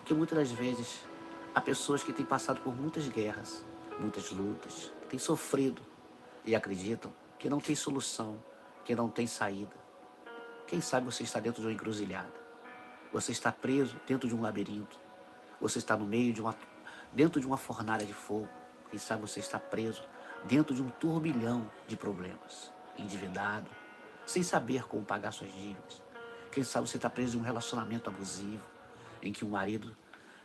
que muitas das vezes há pessoas que têm passado por muitas guerras, muitas lutas, têm sofrido e acreditam que não tem solução, que não tem saída. Quem sabe você está dentro de uma encruzilhada, você está preso dentro de um labirinto, você está no meio de dentro de uma fornalha de fogo. Quem sabe você está preso dentro de um turbilhão de problemas, endividado, sem saber como pagar suas dívidas. Quem sabe você está preso em um relacionamento abusivo, em que o marido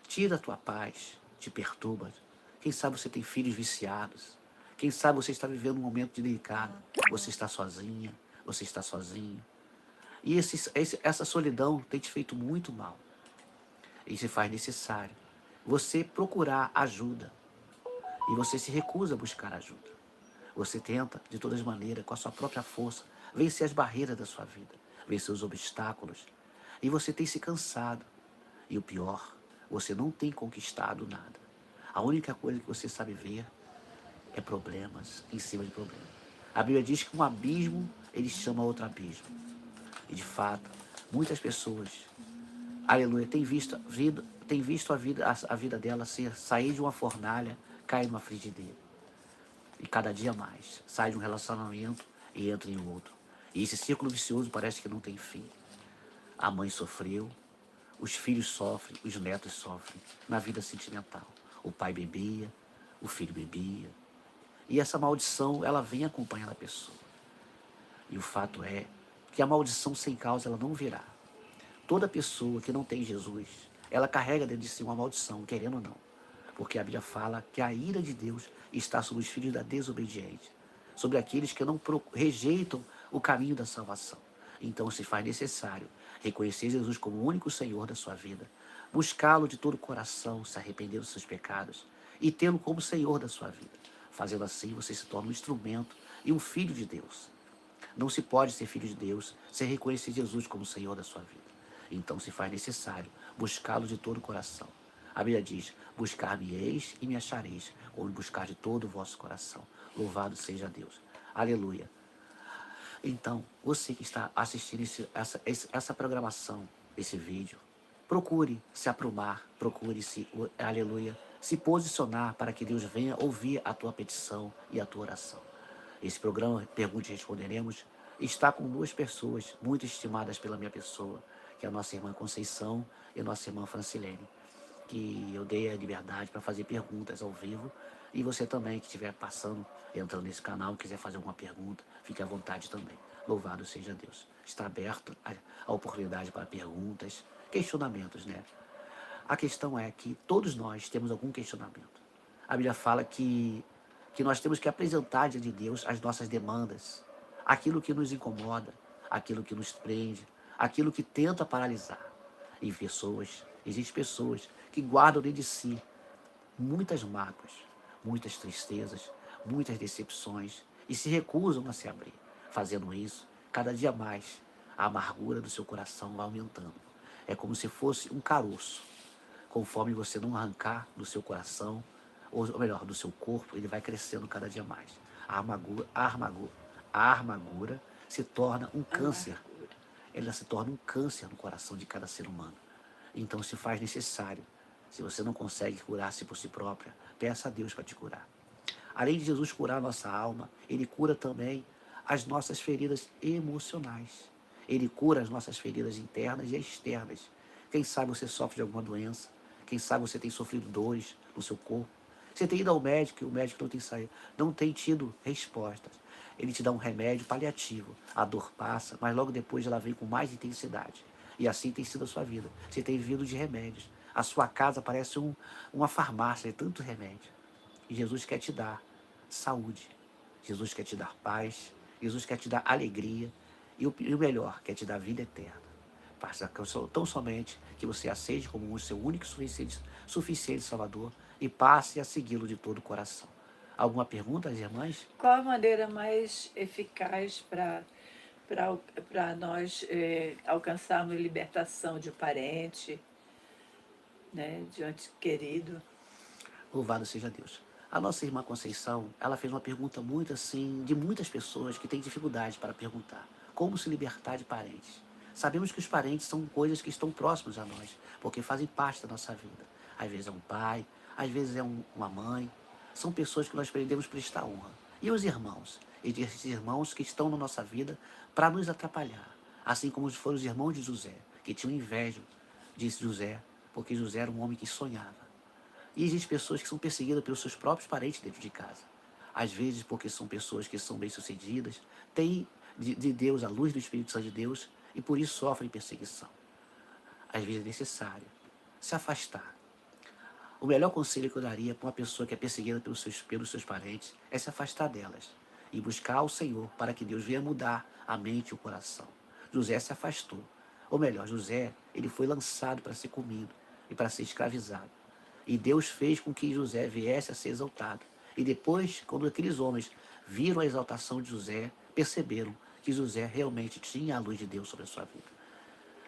tira a tua paz, te perturba. Quem sabe você tem filhos viciados. Quem sabe você está vivendo um momento delicado. Você está sozinha, você está sozinho. E essa solidão tem te feito muito mal. E se faz necessário você procurar ajuda. E você se recusa a buscar ajuda. Você tenta, de todas as maneiras, com a sua própria força, vencer as barreiras da sua vida, vencer os obstáculos. E você tem se cansado. E o pior, você não tem conquistado nada. A única coisa que você sabe ver é problemas em cima de problemas. A Bíblia diz que um abismo, ele chama outro abismo. E de fato, muitas pessoas, aleluia, têm visto a vida dela sair de uma fornalha, cair numa frigideira. E cada dia mais, sai de um relacionamento e entra em outro. E esse círculo vicioso parece que não tem fim. A mãe sofreu, os filhos sofrem, os netos sofrem na vida sentimental. O pai bebia, o filho bebia. E essa maldição, ela vem acompanhando a pessoa. E o fato é que a maldição sem causa, ela não virá. Toda pessoa que não tem Jesus, ela carrega dentro de si uma maldição, querendo ou não. Porque a Bíblia fala que a ira de Deus está sobre os filhos da desobediência, sobre aqueles que não rejeitam o caminho da salvação. Então se faz necessário reconhecer Jesus como o único Senhor da sua vida, buscá-lo de todo o coração, se arrepender dos seus pecados e tê-lo como Senhor da sua vida. Fazendo assim, você se torna um instrumento e um filho de Deus. Não se pode ser filho de Deus sem reconhecer Jesus como Senhor da sua vida. Então se faz necessário buscá-lo de todo o coração. A Bíblia diz, buscar-me-eis e me achareis, quando buscar de todo o vosso coração. Louvado seja Deus. Aleluia. Então, você que está assistindo essa programação, esse vídeo, procure se aprumar, procure aleluia, se posicionar para que Deus venha ouvir a tua petição e a tua oração. Esse programa, Pergunte e Responderemos, está com duas pessoas muito estimadas pela minha pessoa, que é a nossa irmã Conceição e a nossa irmã Francilene, que eu dei a liberdade para fazer perguntas ao vivo. E você também que estiver passando, entrando nesse canal, quiser fazer alguma pergunta, fique à vontade também. Louvado seja Deus. Está aberto a oportunidade para perguntas, questionamentos, né? A questão é que todos nós temos algum questionamento. A Bíblia fala que nós temos que apresentar diante de Deus as nossas demandas, aquilo que nos incomoda, aquilo que nos prende, aquilo que tenta paralisar. E existem pessoas que guardam dentro de si muitas mágoas, muitas tristezas, muitas decepções e se recusam a se abrir. Fazendo isso, cada dia mais, a amargura do seu coração vai aumentando. É como se fosse um caroço. Conforme você não arrancar do seu coração, ou melhor, do seu corpo, ele vai crescendo cada dia mais. A amargura se torna um câncer. Ela se torna um câncer no coração de cada ser humano. Então se faz necessário. Se você não consegue curar-se por si própria, peça a Deus para te curar. Além de Jesus curar a nossa alma, Ele cura também as nossas feridas emocionais. Ele cura as nossas feridas internas e externas. Quem sabe você sofre de alguma doença. Quem sabe você tem sofrido dores no seu corpo. Você tem ido ao médico e o médico não tem tido respostas. Ele te dá um remédio paliativo. A dor passa, mas logo depois ela vem com mais intensidade. E assim tem sido a sua vida. Você tem vivido de remédios. A sua casa parece uma farmácia de tanto remédio. E Jesus quer te dar saúde. Jesus quer te dar paz. Jesus quer te dar alegria. E o melhor, quer te dar vida eterna. Basta tão somente que você aceite como o seu único suficiente Salvador e passe a segui-lo de todo o coração. Alguma pergunta, as irmãs? Qual a maneira mais eficaz para nós alcançarmos libertação de parente, né, de um ente querido? Louvado seja Deus. A nossa irmã Conceição, ela fez uma pergunta muito assim, de muitas pessoas que têm dificuldade para perguntar. Como se libertar de parentes? Sabemos que os parentes são coisas que estão próximas a nós, porque fazem parte da nossa vida. Às vezes é um pai, às vezes é uma mãe. São pessoas que nós devemos prestar honra. E os irmãos? E esses irmãos que estão na nossa vida para nos atrapalhar. Assim como foram os irmãos de José, que tinham inveja de José, porque José era um homem que sonhava. E existem pessoas que são perseguidas pelos seus próprios parentes dentro de casa. Às vezes porque são pessoas que são bem-sucedidas, têm de Deus, a luz do Espírito Santo de Deus, e por isso sofrem perseguição. Às vezes é necessário se afastar. O melhor conselho que eu daria para uma pessoa que é perseguida pelos seus parentes é se afastar delas e buscar ao Senhor para que Deus venha mudar a mente e o coração. José se afastou. Ou melhor, José, ele foi lançado para ser comido e para ser escravizado. E Deus fez com que José viesse a ser exaltado. E depois, quando aqueles homens viram a exaltação de José, perceberam que José realmente tinha a luz de Deus sobre a sua vida.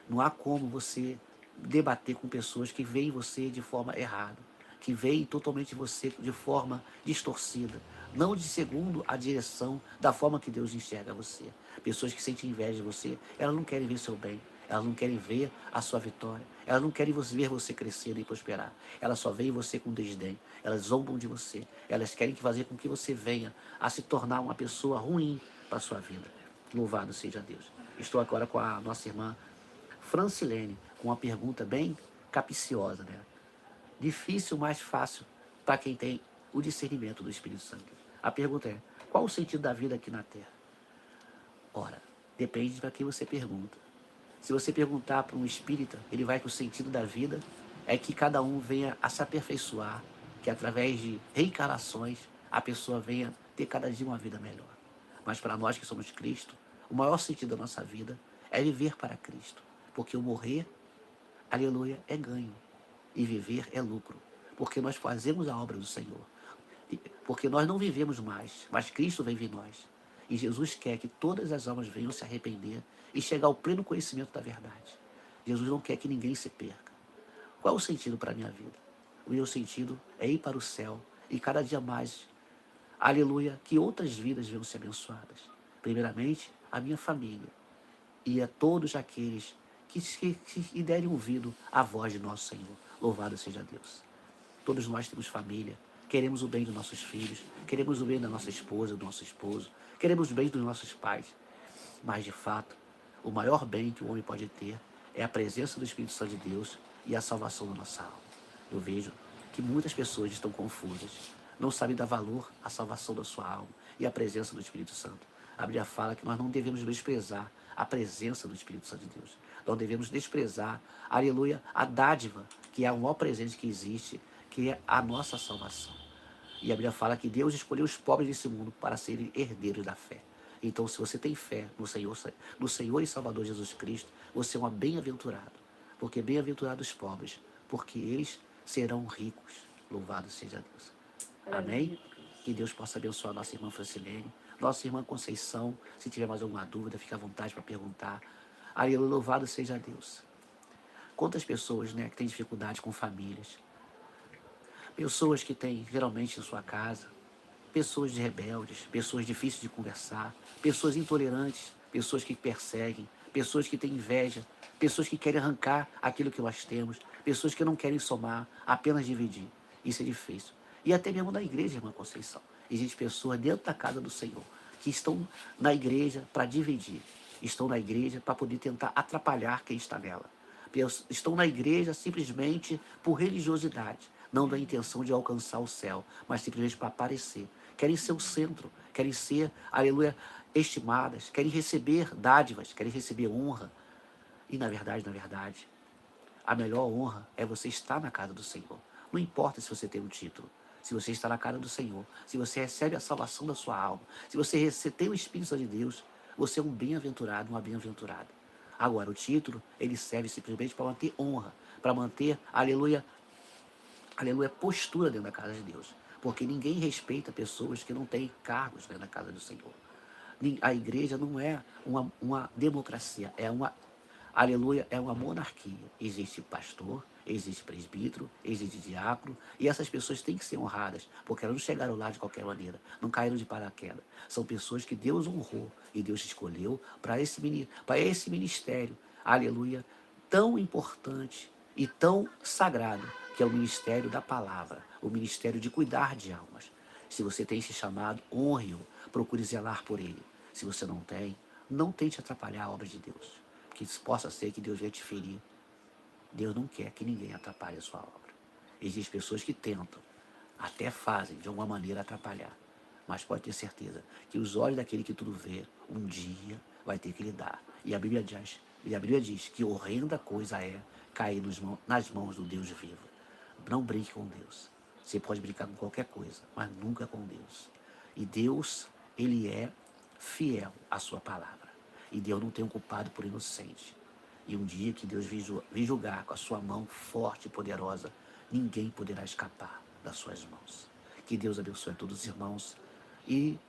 Não há como você debater com pessoas que veem você de forma errada, que veem totalmente você de forma distorcida, não de segundo a direção da forma que Deus enxerga você. Pessoas que sentem inveja de você, elas não querem ver seu bem, elas não querem ver a sua vitória, elas não querem ver você crescer e prosperar. Elas só veem você com desdém, elas zombam de você, elas querem fazer com que você venha a se tornar uma pessoa ruim para a sua vida. Louvado seja Deus. Estou agora com a nossa irmã Francilene, com uma pergunta bem capciosa, né? Difícil, mas fácil para quem tem o discernimento do Espírito Santo. A pergunta é: qual o sentido da vida aqui na Terra? Ora, depende para quem você pergunta. Se você perguntar para um espírita, ele vai que o sentido da vida é que cada um venha a se aperfeiçoar, que através de reencarnações a pessoa venha ter cada dia uma vida melhor. Mas para nós que somos Cristo, o maior sentido da nossa vida é viver para Cristo. Porque o morrer, aleluia, é ganho. E viver é lucro. Porque nós fazemos a obra do Senhor. Porque nós não vivemos mais, mas Cristo vive em nós. E Jesus quer que todas as almas venham se arrepender e chegar ao pleno conhecimento da verdade. Jesus não quer que ninguém se perca. Qual é o sentido para a minha vida? O meu sentido é ir para o céu e cada dia mais, aleluia, que outras vidas venham ser abençoadas. Primeiramente, a minha família e a todos aqueles que derem ouvido à voz de nosso Senhor. Louvado seja Deus. Todos nós temos família, queremos o bem dos nossos filhos, queremos o bem da nossa esposa, do nosso esposo, queremos o bem dos nossos pais. Mas, de fato, o maior bem que o homem pode ter é a presença do Espírito Santo de Deus e a salvação da nossa alma. Eu vejo que muitas pessoas estão confusas, não sabem dar valor à salvação da sua alma e à presença do Espírito Santo. A Bíblia fala que nós não devemos desprezar a presença do Espírito Santo de Deus. Não devemos desprezar, aleluia, a dádiva, que é o maior presente que existe, que é a nossa salvação. E a Bíblia fala que Deus escolheu os pobres desse mundo para serem herdeiros da fé. Então, se você tem fé no Senhor e Salvador Jesus Cristo, você é um bem-aventurado. Porque bem-aventurados os pobres, porque eles serão ricos. Louvado seja Deus. Amém? Que Deus possa abençoar a nossa irmã Francilene, nossa irmã Conceição. Se tiver mais alguma dúvida, fique à vontade para perguntar. Aleluia, louvado seja Deus. Quantas pessoas, né, que têm dificuldade com famílias? Pessoas que têm, geralmente, em sua casa, pessoas de rebeldes, pessoas difíceis de conversar, pessoas intolerantes, pessoas que perseguem, pessoas que têm inveja, pessoas que querem arrancar aquilo que nós temos, pessoas que não querem somar, apenas dividir. Isso é difícil. E até mesmo na igreja, irmã Conceição. Existem pessoas dentro da casa do Senhor que estão na igreja para dividir. Estão na igreja para poder tentar atrapalhar quem está nela. Estão na igreja simplesmente por religiosidade, não da intenção de alcançar o céu, mas simplesmente para aparecer. Querem ser o centro, querem ser, aleluia, estimadas, querem receber dádivas, querem receber honra. E na verdade, a melhor honra é você estar na casa do Senhor. Não importa se você tem um título, se você está na casa do Senhor, se você recebe a salvação da sua alma, se você tem o Espírito Santo de Deus, você é um bem-aventurado, uma bem-aventurada. Agora, o título, ele serve simplesmente para manter honra, para manter, aleluia, postura dentro da casa de Deus. Porque ninguém respeita pessoas que não têm cargos dentro da casa do Senhor. A igreja não é uma democracia, aleluia, é uma monarquia. Existe pastor, existe presbítero, existe diácono, e essas pessoas têm que ser honradas, porque elas não chegaram lá de qualquer maneira, não caíram de paraquedas. São pessoas que Deus honrou e Deus escolheu para esse ministério, aleluia, tão importante e tão sagrado, que é o ministério da palavra, o ministério de cuidar de almas. Se você tem esse chamado, honre-o, procure zelar por ele. Se você não tem, não tente atrapalhar a obra de Deus, porque isso possa ser que Deus venha te ferir. Deus não quer que ninguém atrapalhe a sua obra. Existem pessoas que tentam, até fazem de alguma maneira atrapalhar, mas pode ter certeza que os olhos daquele que tudo vê, um dia vai ter que lidar. E a Bíblia diz que horrenda coisa é cair nas mãos do Deus vivo. Não brinque com Deus. Você pode brincar com qualquer coisa, mas nunca com Deus. E Deus, ele é fiel à sua palavra. E Deus não tem um culpado por inocente. E um dia que Deus vir julgar com a sua mão forte e poderosa, ninguém poderá escapar das suas mãos. Que Deus abençoe a todos os irmãos. E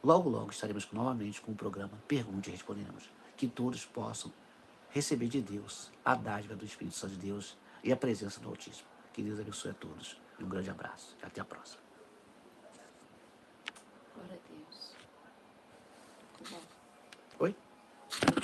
logo, logo estaremos novamente com o programa Pergunte e Responderemos. Que todos possam receber de Deus a dádiva do Espírito Santo de Deus e a presença do Altíssimo. Que Deus abençoe a todos. E um grande abraço. Até a próxima. Glória a Deus. Muito bom.